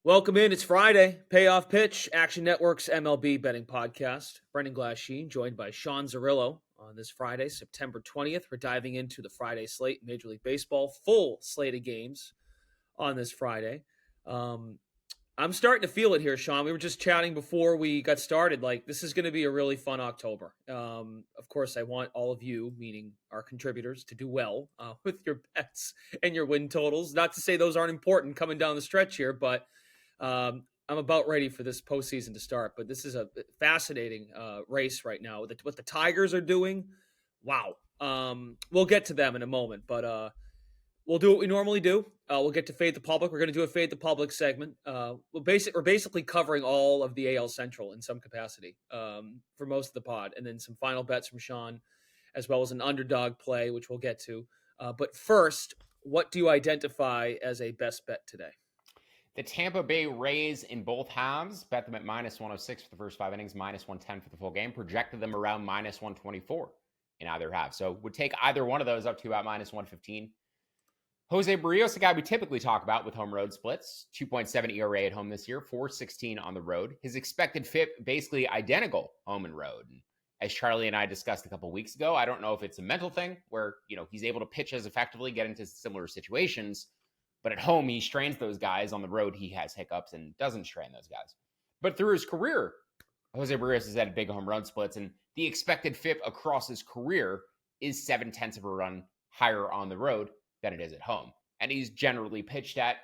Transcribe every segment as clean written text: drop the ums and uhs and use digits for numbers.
Welcome in. It's Friday. Payoff Pitch, Action Network's MLB betting podcast. Brendan Glasheen, joined by Sean Zerillo on this Friday, September 20th. We're diving into the Friday slate, Major League Baseball, full slate of games on this Friday. I'm starting to feel it here, Sean. We were just chatting before we got started. Like, this is going to be a really fun October. Of course, I want all of you, meaning our contributors, to do well with your bets and your win totals. Not to say those aren't important coming down the stretch here, but I'm about ready for this postseason to start. But this is a fascinating race right now. What the Tigers are doing, wow. We'll get to them in a moment, but we'll do what we normally do. We'll get to Fade the Public. We're going to do a Fade the Public segment. We're basically covering all of the AL Central in some capacity for most of the pod, and then some final bets from Sean, as well as an underdog play, which we'll get to. But first, what do you identify as a best bet today? The Tampa Bay Rays in both halves, bet them at minus 106 for the first 5 innings, minus 110 for the full game, projected them around minus 124 in either half. So would take either one of those up to about minus 115. Jose Barrios, the guy we typically talk about with home road splits, 2.7 ERA at home this year, 4.16 on the road. His expected FIP basically identical home and road. And as Charlie and I discussed a couple weeks ago, I don't know if it's a mental thing where, he's able to pitch as effectively, get into similar situations. But at home, he strains those guys. On the road, he has hiccups and doesn't strain those guys. But through his career, Jose Barrios has had big home run splits, and the expected FIP across his career is 0.7 of a run higher on the road than it is at home. And he's generally pitched at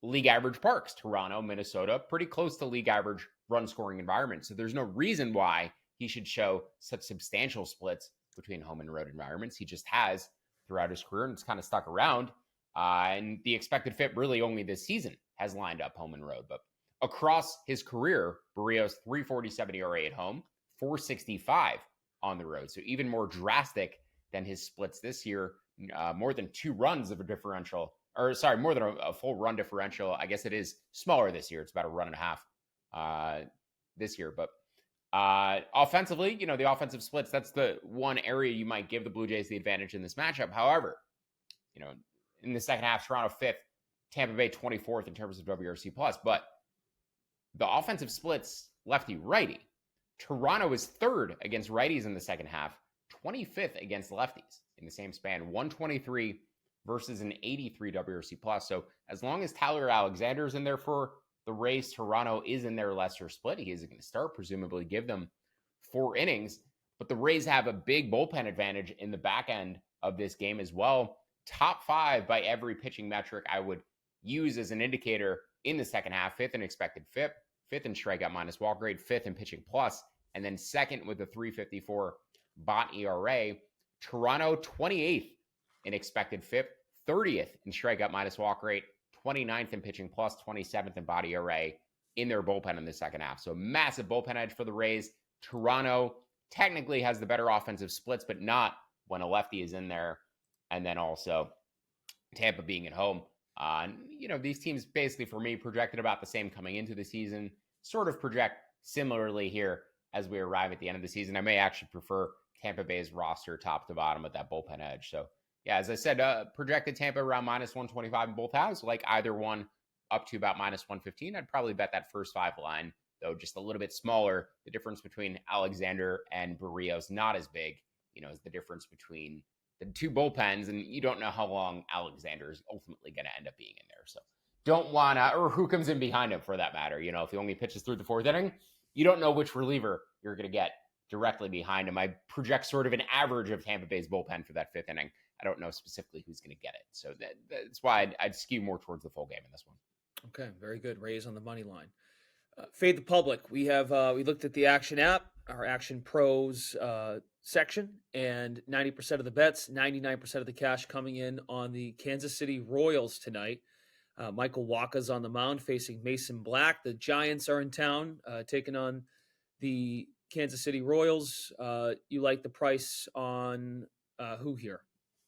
league average parks, Toronto, Minnesota, pretty close to league average run scoring environment. So there's no reason why he should show such substantial splits between home and road environments. He just has throughout his career, and it's kind of stuck around. And the expected FIP really only this season has lined up home and road. But across his career, Barrios 3.47 ERA at home, 4.65 on the road. So even more drastic than his splits this year, more than 2 runs of a differential, more than a full run differential. I guess it is smaller this year. It's about a run and a half this year. But offensively, the offensive splits, that's the one area you might give the Blue Jays the advantage in this matchup. However, in the second half, Toronto 5th, Tampa Bay 24th in terms of WRC+. But the offensive splits lefty-righty. Toronto is 3rd against righties in the second half, 25th against lefties in the same span, 123 versus an 83 WRC+. So as long as Tyler Alexander's in there for the Rays, Toronto is in their lesser split. He is going to start, presumably give them 4 innings. But the Rays have a big bullpen advantage in the back end of this game as well. Top 5 by every pitching metric I would use as an indicator in the second half. 5th in expected FIP, 5th in strikeout minus walk rate, 5th in pitching plus, and then 2nd with a 3.54 BOT ERA. Toronto 28th in expected FIP, 30th in strikeout minus walk rate, 29th in pitching plus, 27th in BOT ERA in their bullpen in the second half. So massive bullpen edge for the Rays. Toronto technically has the better offensive splits, but not when a lefty is in there. And then also Tampa being at home. These teams basically, for me, projected about the same coming into the season, sort of project similarly here as we arrive at the end of the season. I may actually prefer Tampa Bay's roster top to bottom with that bullpen edge. So, yeah, as I said, projected Tampa around minus 125 in both halves, like either one up to about minus 115. I'd probably bet that first 5 line, though just a little bit smaller. The difference between Alexander and Barrios, not as big, as the difference between the 2 bullpens, and you don't know how long Alexander is ultimately going to end up being in there. So don't want to, or who comes in behind him for that matter. If he only pitches through the 4th inning, you don't know which reliever you're going to get directly behind him. I project sort of an average of Tampa Bay's bullpen for that 5th inning. I don't know specifically who's going to get it. So that's why I'd skew more towards the full game in this one. Okay, very good. Rays on the money line. Fade the Public. We looked at the Action app, our Action Pros section, and 90% of the bets, 99% of the cash coming in on the Kansas City Royals tonight. Michael Wacha's on the mound facing Mason Black. The Giants are in town taking on the Kansas City Royals. You like the price on who here?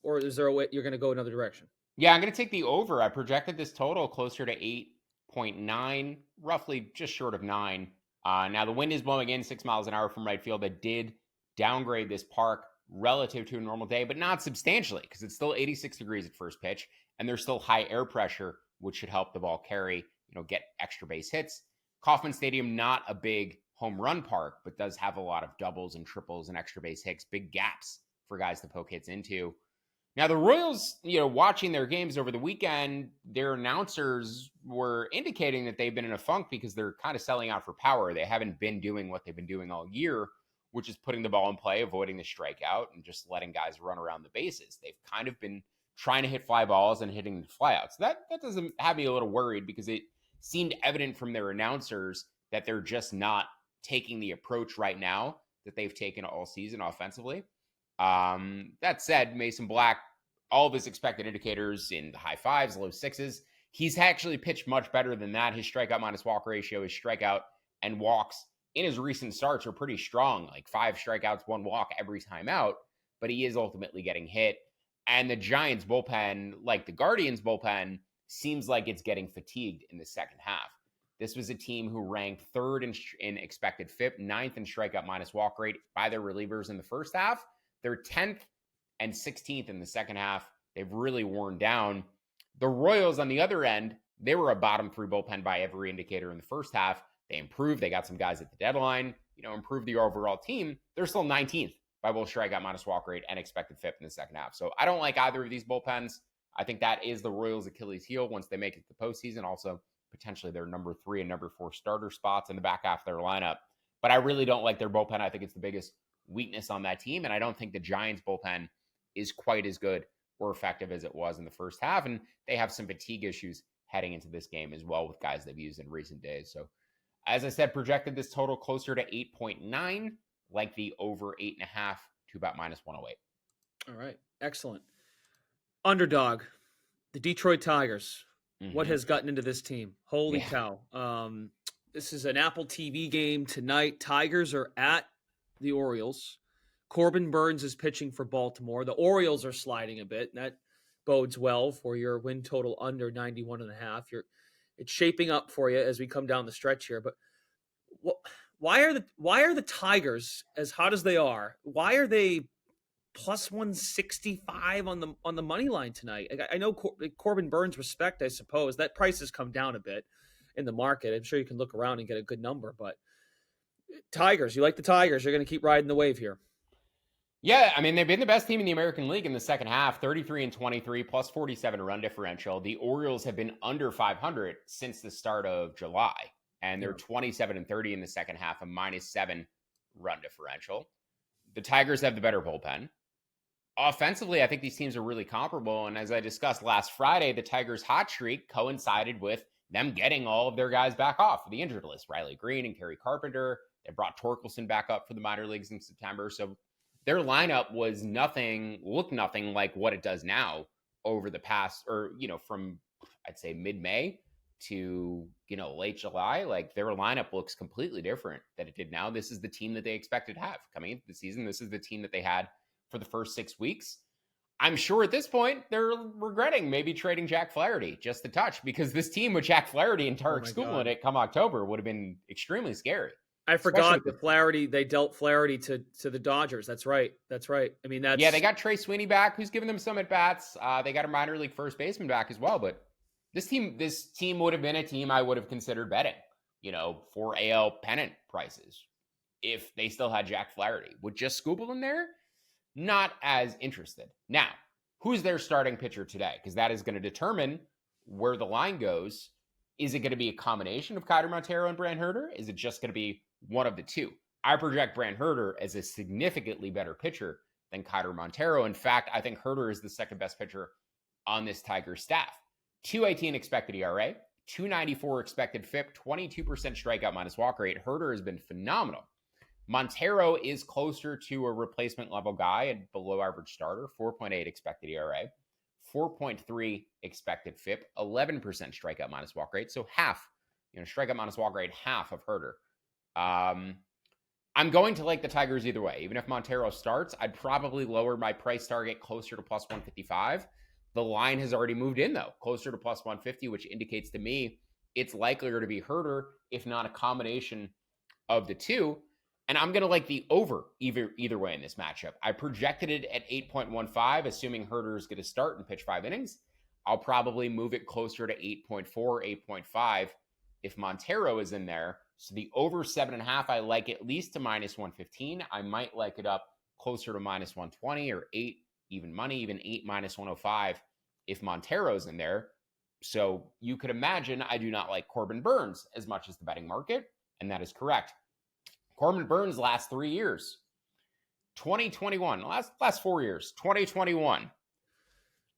Or is there a way you're going to go another direction? Yeah, I'm going to take the over. I projected this total closer to 8.9, roughly just short of 9. Now, the wind is blowing in 6 miles an hour from right field. That did downgrade this park relative to a normal day, but not substantially because it's still 86 degrees at first pitch, and there's still high air pressure, which should help the ball carry get extra base hits. Kauffman Stadium, not a big home run park, but does have a lot of doubles and triples and extra base hits, big gaps for guys to poke hits into. Now, the Royals, watching their games over the weekend, their announcers were indicating that they've been in a funk because they're kind of selling out for power. They haven't been doing what they've been doing all year, which is putting the ball in play, avoiding the strikeout, and just letting guys run around the bases. They've kind of been trying to hit fly balls and hitting the flyouts. That doesn't have me a little worried because it seemed evident from their announcers that they're just not taking the approach right now that they've taken all season offensively. That said, Mason Black, all of his expected indicators in the high fives, low sixes. He's actually pitched much better than that. His strikeout minus walk ratio, his strikeout and walks in his recent starts are pretty strong, like 5 strikeouts, 1 walk every time out, but he is ultimately getting hit. And the Giants bullpen, like the Guardians bullpen, seems like it's getting fatigued in the second half. This was a team who ranked 3rd in expected FIP, 9th in strikeout minus walk rate by their relievers in the first half. They're 10th and 16th in the second half. They've really worn down. The Royals, on the other end, they were a bottom 3 bullpen by every indicator in the first half. They improved. They got some guys at the deadline, improved the overall team. They're still 19th by both strikeout minus walk rate and expected FIP in the second half. So I don't like either of these bullpens. I think that is the Royals' Achilles heel once they make it to the postseason. Also, potentially their number 3 and number 4 starter spots in the back half of their lineup. But I really don't like their bullpen. I think it's the biggest weakness on that team. And I don't think the Giants bullpen is quite as good or effective as it was in the first half. And they have some fatigue issues heading into this game as well with guys they've used in recent days. So as I said, projected this total closer to 8.9, like the over 8.5 to about minus 108. All right. Excellent. Underdog, the Detroit Tigers. Mm-hmm. What has gotten into this team? Holy cow. This is an Apple TV game tonight. Tigers are at the Orioles. Corbin Burns is pitching for Baltimore. The Orioles are sliding a bit, and that bodes well for your win total under 91.5. It's shaping up for you as we come down the stretch here. But why are the Tigers, as hot as they are, why are they plus 165 on the money line tonight? I know Corbin Burns respect, I suppose. That price has come down a bit in the market. I'm sure you can look around and get a good number. But Tigers, you like the Tigers. You're going to keep riding the wave here. Yeah, I mean, they've been the best team in the American League in the second half, 33-23, plus 47 run differential. The Orioles have been under 500 since the start of July, and they're 27-30 in the second half, a -7 run differential. The Tigers have the better bullpen. Offensively, I think these teams are really comparable, and as I discussed last Friday, the Tigers' hot streak coincided with them getting all of their guys back off the injured list, Riley Green and Kerry Carpenter. They brought Torkelson back up for the minor leagues in September, so their lineup looked nothing like what it does now over the past, or, from, I'd say, mid-May to, late July. Like, their lineup looks completely different than it did now. This is the team that they expected to have coming into the season. This is the team that they had for the first 6 weeks. I'm sure at this point they're regretting maybe trading Jack Flaherty just a touch, because this team with Jack Flaherty and Tarek Skubal in it come October would have been extremely scary. I forgot that they dealt Flaherty to the Dodgers. That's right. I mean, they got Trey Sweeney back, who's giving them some at bats. They got a minor league first baseman back as well. But this team would have been a team I would have considered betting, for AL pennant prices if they still had Jack Flaherty. With just Skubal in there, not as interested. Now, who's their starting pitcher today? Because that is going to determine where the line goes. Is it going to be a combination of Keider Montero and Brant Herter? Is it just going to be one of the two? I project Brant Herter as a significantly better pitcher than Keider Montero. In fact, I think Herter is the second best pitcher on this Tigers staff. 2.18 expected ERA, 2.94 expected FIP, 22% strikeout minus walk rate. Herter has been phenomenal. Montero is closer to a replacement level guy and below average starter, 4.8 expected ERA, 4.3 expected FIP, 11% strikeout minus walk rate. So half, strikeout minus walk rate, half of Herter. I'm going to like the Tigers either way. Even if Montero starts, I'd probably lower my price target closer to plus 155. The line has already moved in, though, closer to plus 150, which indicates to me it's likelier to be Herter, if not a combination of the two. And I'm going to like the over either way in this matchup. I projected it at 8.15, assuming Herter is going to start and pitch 5 innings. I'll probably move it closer to 8.4, 8.5 if Montero is in there. So the over 7.5, I like at least to minus 115. I might like it up closer to minus 120 or 8 even money, even 8 minus 105 if Montero's in there. So you could imagine I do not like Corbin Burnes as much as the betting market, and that is correct. Corbin Burnes last 3 years. 2021, last 4 years. 2021,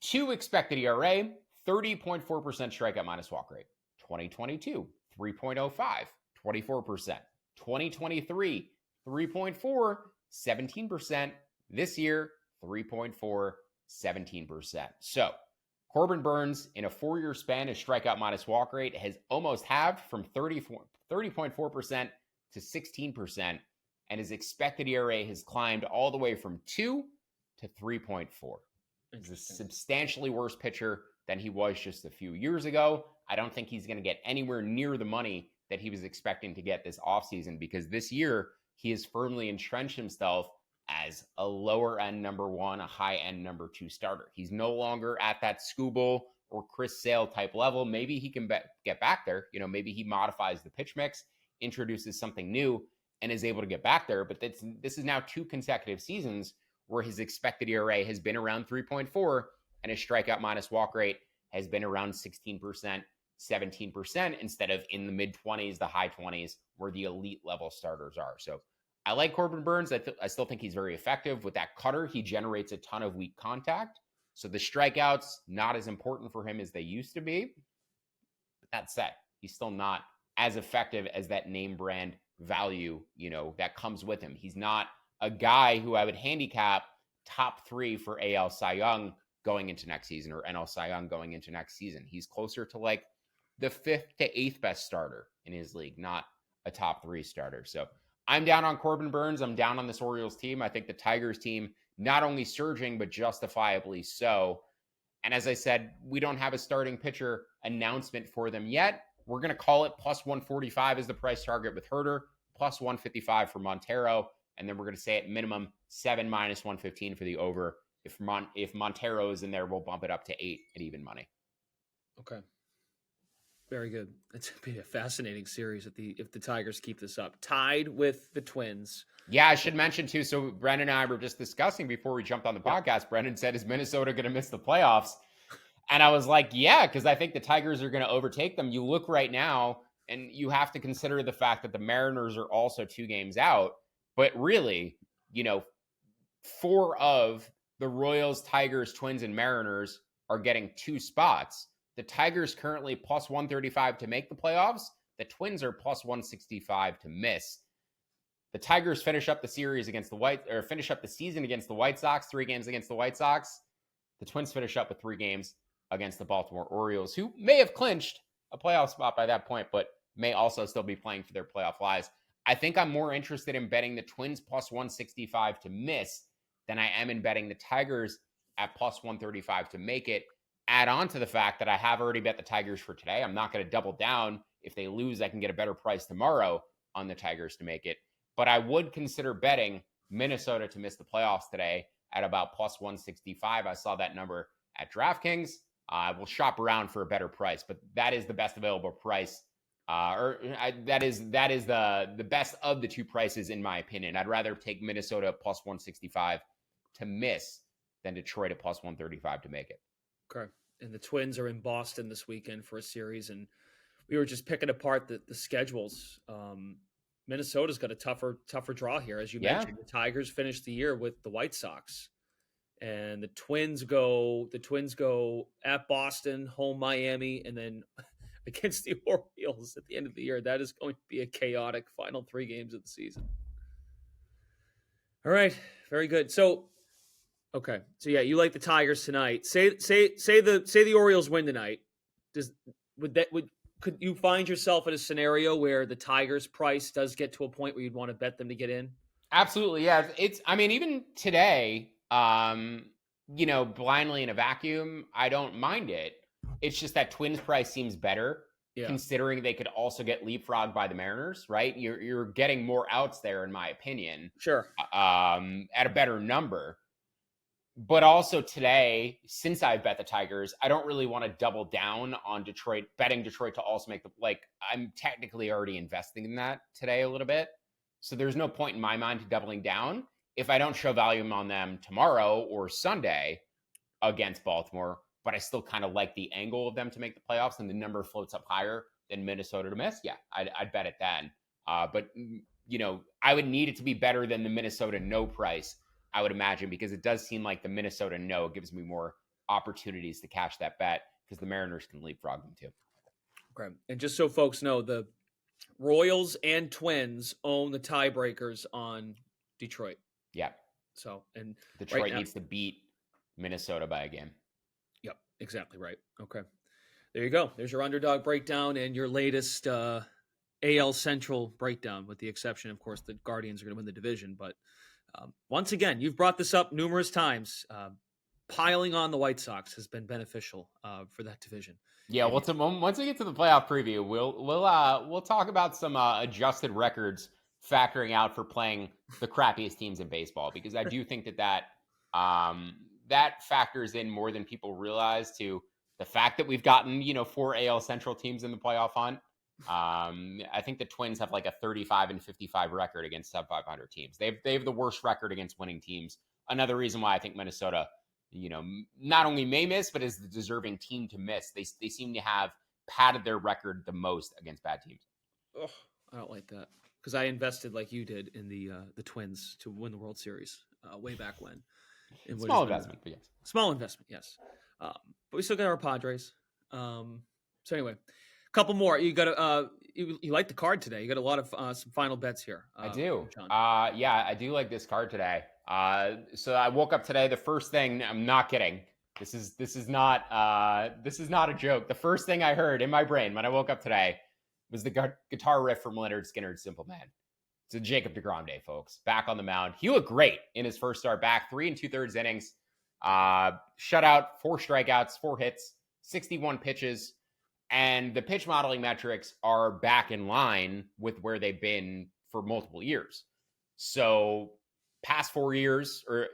2 expected ERA, 30.4% strikeout minus walk rate. 2022, 3.05, 24%. 2023, 3.4, 17%. This year, 3.4, 17%. So Corbin Burnes in a 4-year span, his strikeout minus walk rate has almost halved from 30.4% to 16%. And his expected ERA has climbed all the way from 2 to 3.4. He's a substantially worse pitcher than he was just a few years ago. I don't think he's going to get anywhere near the money that he was expecting to get this offseason, because this year he has firmly entrenched himself as a lower end number 1, a high end number 2 starter. He's no longer at that Skubal or Chris Sale type level. Maybe he can get back there. Maybe he modifies the pitch mix, introduces something new, and is able to get back there. But this is now 2 consecutive seasons where his expected ERA has been around 3.4 and his strikeout minus walk rate has been around 16%, 17% instead of in the mid-20s, the high 20s, where the elite level starters are. So I like Corbin Burnes. I still think he's very effective. With that cutter, he generates a ton of weak contact. So the strikeouts, not as important for him as they used to be. But that said, he's still not as effective as that name brand value, that comes with him. He's not a guy who I would handicap top 3 for AL Cy Young going into next season or NL Cy Young going into next season. He's closer to like the 5th to 8th best starter in his league, not a top 3 starter. So I'm down on Corbin Burnes. I'm down on this Orioles team. I think the Tigers team, not only surging, but justifiably so. And as I said, we don't have a starting pitcher announcement for them yet. We're going to call it plus 145 as the price target with Herter, plus 155 for Montero. And then we're going to say at minimum 7 minus 115 for the over. If Montero is in there, we'll bump it up to 8 at even money. Okay. Very good. It's going to be a fascinating series if the Tigers keep this up. Tied with the Twins. Yeah, I should mention too, so Brendan and I were just discussing before we jumped on the podcast. Brendan said, is Minnesota going to miss the playoffs? And I was like, yeah, because I think the Tigers are going to overtake them. You look right now, and you have to consider the fact that the Mariners are also 2 games out. But really, 4 of the Royals, Tigers, Twins, and Mariners are getting 2 spots. The Tigers currently plus 135 to make the playoffs. The Twins are plus 165 to miss. The Tigers finish up the series against finish up the season against the White Sox, 3 games against the White Sox. The Twins finish up with 3 games against the Baltimore Orioles, who may have clinched a playoff spot by that point, but may also still be playing for their playoff lives. I think I'm more interested in betting the Twins plus 165 to miss than I am in betting the Tigers at plus 135 to make it. Add on to the fact that I have already bet the Tigers for today. I'm not going to double down. If they lose, I can get a better price tomorrow on the Tigers to make it. But I would consider betting Minnesota to miss the playoffs today at about plus 165. I saw that number at DraftKings. We'll shop around for a better price, but that is the best available price. That is the best of the 2 prices, in my opinion. I'd rather take Minnesota plus 165 to miss than Detroit at plus 135 to make it. Okay. And the Twins are in Boston this weekend for a series, and we were just picking apart the schedules. Minnesota's got a tougher draw here, as you mentioned. The Tigers finished the year with the White Sox, and the Twins go at Boston, home Miami, and then against the Orioles at the end of the year. That is going to be a chaotic final 3 games of the season. All right, very good. So yeah, you like the Tigers tonight. Say the Orioles win tonight. Could you find yourself in a scenario where the Tigers price does get to a point where you'd want to bet them to get in? Absolutely, yeah. Even today, blindly in a vacuum, I don't mind it. It's just that Twins price seems better, considering they could also get leapfrogged by the Mariners, right? You're getting more outs there, in my opinion. Sure. At a better number. But also today, since I bet the Tigers, I don't really want to double down on Detroit, betting Detroit to also make I'm technically already investing in that today a little bit. So there's no point in my mind to doubling down if I don't show value on them tomorrow or Sunday against Baltimore, but I still kind of like the angle of them to make the playoffs and the number floats up higher than Minnesota to miss. Yeah, I'd bet it then. But, I would need it to be better than the Minnesota no price, I would imagine, because it does seem like the Minnesota no gives me more opportunities to cash that bet because the Mariners can leapfrog them too. Okay. And just so folks know, the Royals and Twins own the tiebreakers on Detroit. Yeah. So, and Detroit needs to beat Minnesota by a game. Yep, exactly right. Okay. There you go. There's your underdog breakdown and your latest AL Central breakdown, with the exception, of course, the Guardians are going to win the division. But once again, you've brought this up numerous times. Piling on the White Sox has been beneficial for that division. Yeah, well, once we get to the playoff preview, we'll talk about some adjusted records factoring out for playing the crappiest teams in baseball, because I do think that factors in more than people realize to the fact that we've gotten 4 AL Central teams in the playoff hunt. I think the Twins have like a 35-55 record against sub 500 teams. They have the worst record against winning teams. Another reason why I think Minnesota, not only may miss, but is the deserving team to miss. They seem to have padded their record the most against bad teams. Oh, I don't like that, because I invested like you did in the Twins to win the World Series way back when. Small investment, but yes. Small investment, yes. But we still got our Padres. So anyway, a couple more. You got you like the card today. You got a lot of some final bets here. I do. John. Yeah, I do like this card today. So I woke up today. The first thing, I'm not kidding. This is not a joke. The first thing I heard in my brain when I woke up today was the guitar riff from Leonard Skinner's Simple Man. It's a Jacob deGrom day, folks. Back on the mound. He looked great in his first start back. 3 2/3 innings. Shutout, 4 strikeouts, 4 hits, 61 pitches. And the pitch modeling metrics are back in line with where they've been for multiple years. So past 4 years, or,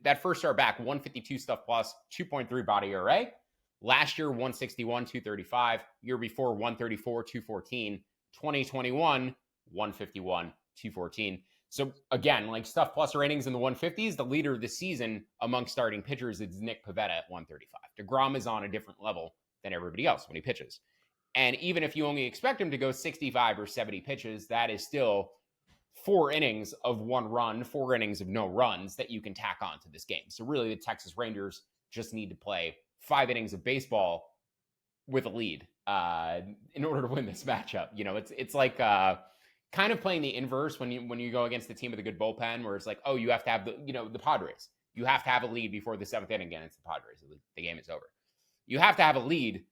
that first start back, 152 stuff plus, 2.3 body ERA. Last year, 161, 235. Year before, 134, 214. 2021, 151, 214. So again, like stuff plus ratings in the 150s, the leader of the season among starting pitchers is Nick Pivetta at 135. DeGrom is on a different level than everybody else when he pitches. And even if you only expect him to go 65 or 70 pitches, that is still 4 innings of 1 run, 4 innings of no runs that you can tack on to this game. So really, the Texas Rangers just need to play 5 innings of baseball with a lead in order to win this matchup. It's like kind of playing the inverse when you go against the team with a good bullpen, where it's like, oh, you have to have the Padres. You have to have a lead before the 7th inning against the Padres. The game is over. You have to have a lead,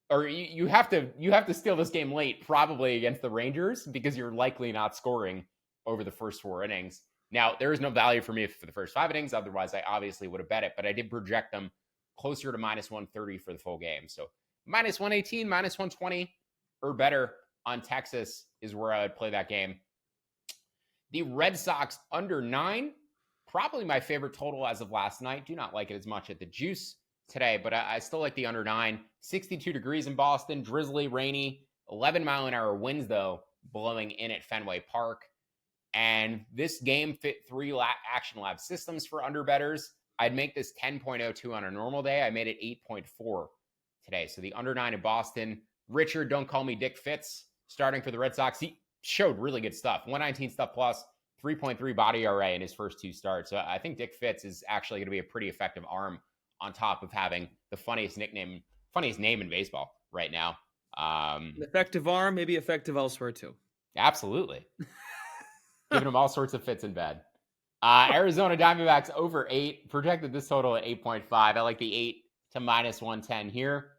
or you have to steal this game late, probably against the Rangers, because you're likely not scoring over the first 4 innings. Now, there is no value for me for the first 5 innings. Otherwise, I obviously would have bet it, but I did project them closer to -130 for the full game. So -118, -120 or better on Texas is where I would play that game. The Red Sox under 9, probably my favorite total as of last night. Do not like it as much at the juice today, but I still like the under 9. 62 degrees in Boston, drizzly, rainy, 11-mile-an-hour winds, though, blowing in at Fenway Park. And this game fit 3 Action Lab systems for underbetters. I'd make this 10.02 on a normal day. I made it 8.4 today. So the under 9 in Boston. Richard, don't call me Dick Fitz, starting for the Red Sox. He showed really good stuff. 119 stuff plus, 3.3 body ERA in his first 2 starts. So I think Dick Fitz is actually going to be a pretty effective arm, on top of having the funniest name in baseball right now. Effective arm, maybe effective elsewhere too. Absolutely. Giving him all sorts of fits in bed. Arizona Diamondbacks over 8. Projected this total at 8.5. I like the 8 to -110 here.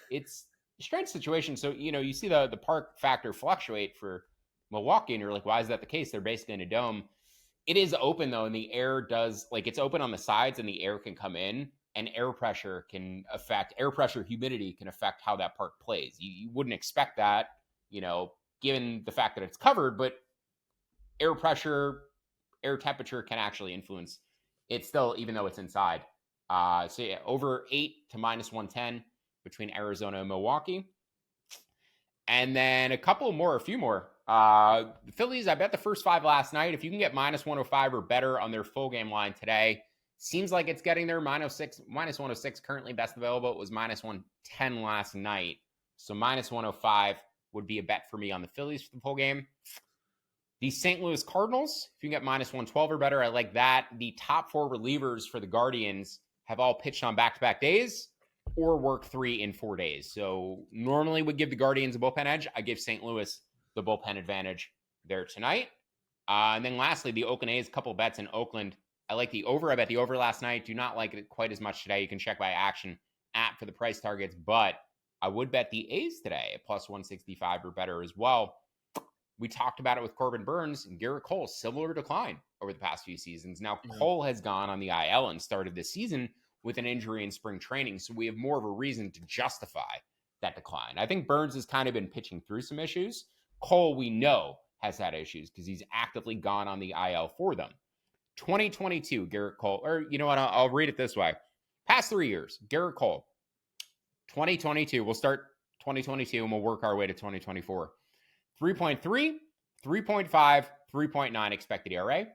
It's a strange situation. So, you see the park factor fluctuate for Milwaukee, and you're like, why is that the case? They're basically in a dome. It is open, though, and the air does, it's open on the sides, and the air can come in, and air pressure, humidity can affect how that park plays. You wouldn't expect that, given the fact that it's covered, but air pressure, air temperature can actually influence It's still, even though it's inside. So yeah, over 8 to -110 between Arizona and Milwaukee. And then a few more. The Phillies, I bet the first 5 last night. If you can get -105 or better on their full game line today, seems like it's getting there. -106 currently best available. It was -110 last night. So -105 would be a bet for me on the Phillies for the full game. The St. Louis Cardinals, if you can get -112 or better, I like that. The top 4 relievers for the Guardians have all pitched on back-to-back days or work 3 in 4 days. So normally would give the Guardians a bullpen edge. I give St. Louis the bullpen advantage there tonight. And then lastly, the Oakland A's, a couple of bets in Oakland. I like the over. I bet the over last night. Do not like it quite as much today. You can check my action app for the price targets, but I would bet the A's today at +165 or better as well. We talked about it with Corbin Burns and Garrett Cole, similar decline over the past few seasons. Now, Cole has gone on the IL and started this season with an injury in spring training, so we have more of a reason to justify that decline. I think Burns has kind of been pitching through some issues. Cole, we know, has had issues because he's actively gone on the IL for them. 2022, Garrett Cole, or you know what, I'll read it this way. Past 3 years, Garrett Cole, 2022, we'll start 2022 and we'll work our way to 2024. 3.3, 3.5, 3.9 expected ERA,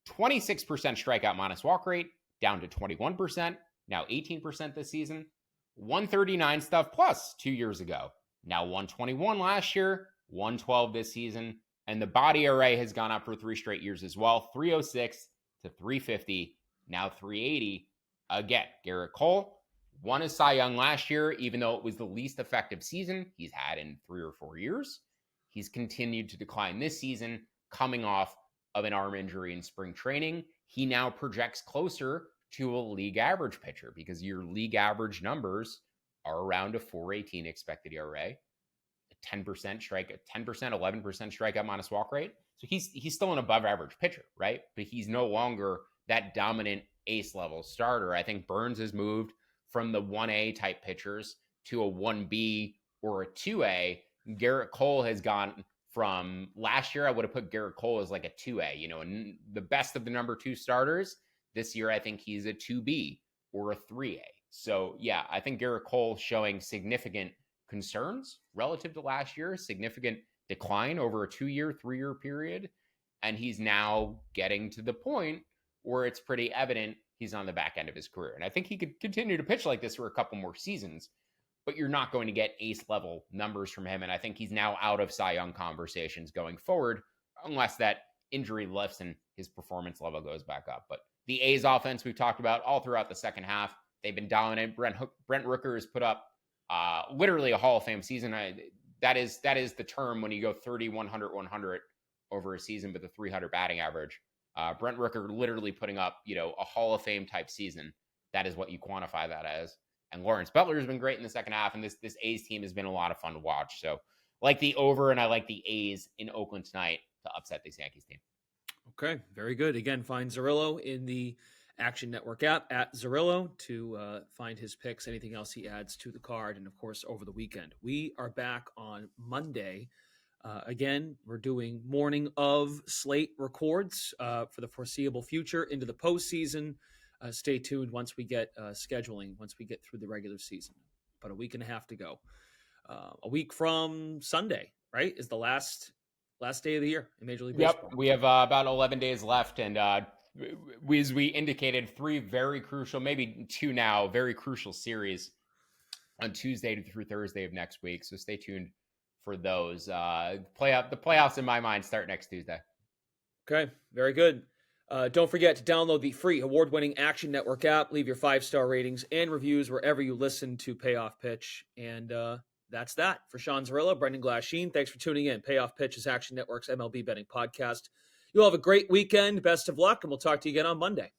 26% strikeout minus walk rate, down to 21%, now 18% this season, 139 stuff plus 2 years ago, now 121 last year, 112 this season, and the body ERA has gone up for 3 straight years as well, 306 to 350, now 380. Again, Garrett Cole won his Cy Young last year, even though it was the least effective season he's had in 3 or 4 years. He's continued to decline this season, coming off of an arm injury in spring training. He now projects closer to a league average pitcher because your league average numbers are around a 4.18 expected ERA, a 10% 11% strikeout minus walk rate. So he's still an above average pitcher, right? But he's no longer that dominant ace level starter. I think Burns has moved from the 1A type pitchers to a 1B or a 2A. Garrett Cole has gone from last year. I would have put Garrett Cole as like a 2A, and the best of the number 2 starters. This year, I think he's a 2B or a 3A. So yeah, I think Garrett Cole showing significant concerns relative to last year, significant decline over a 2-year, 3-year period. And he's now getting to the point where it's pretty evident he's on the back end of his career. And I think he could continue to pitch like this for a couple more seasons, but you're not going to get ace level numbers from him. And I think he's now out of Cy Young conversations going forward, unless that injury lifts and his performance level goes back up. But the A's offense we've talked about all throughout the second half, they've been dominant. Brent Rooker has put up literally a Hall of Fame season. That is the term when you go 30, 100, 100 over a season with a 300 batting average. Brent Rooker literally putting up, a Hall of Fame type season. That is what you quantify that as. And Lawrence Butler has been great in the second half, and this A's team has been a lot of fun to watch. So like the over, and I like the A's in Oakland tonight to upset this Yankees team. Okay, very good. Again, find Zerillo in the Action Network app at Zerillo to find his picks, anything else he adds to the card, and of course over the weekend. We are back on Monday. Again, we're doing morning of slate records for the foreseeable future into the postseason. Stay tuned once we get scheduling, once we get through the regular season. About a week and a half to go. A week from Sunday, right, is the last day of the year in Major League Baseball. Yep, we have about 11 days left, and as we indicated, 3 very crucial, maybe 2 now, very crucial series on Tuesday through Thursday of next week. So stay tuned for those. The playoffs, in my mind, start next Tuesday. Okay, very good. Don't forget to download the free award-winning Action Network app. Leave your 5-star ratings and reviews wherever you listen to Payoff Pitch. And that's that. For Sean Zerillo, Brendan Glasheen, thanks for tuning in. Payoff Pitch is Action Network's MLB betting podcast. You'll have a great weekend. Best of luck, and we'll talk to you again on Monday.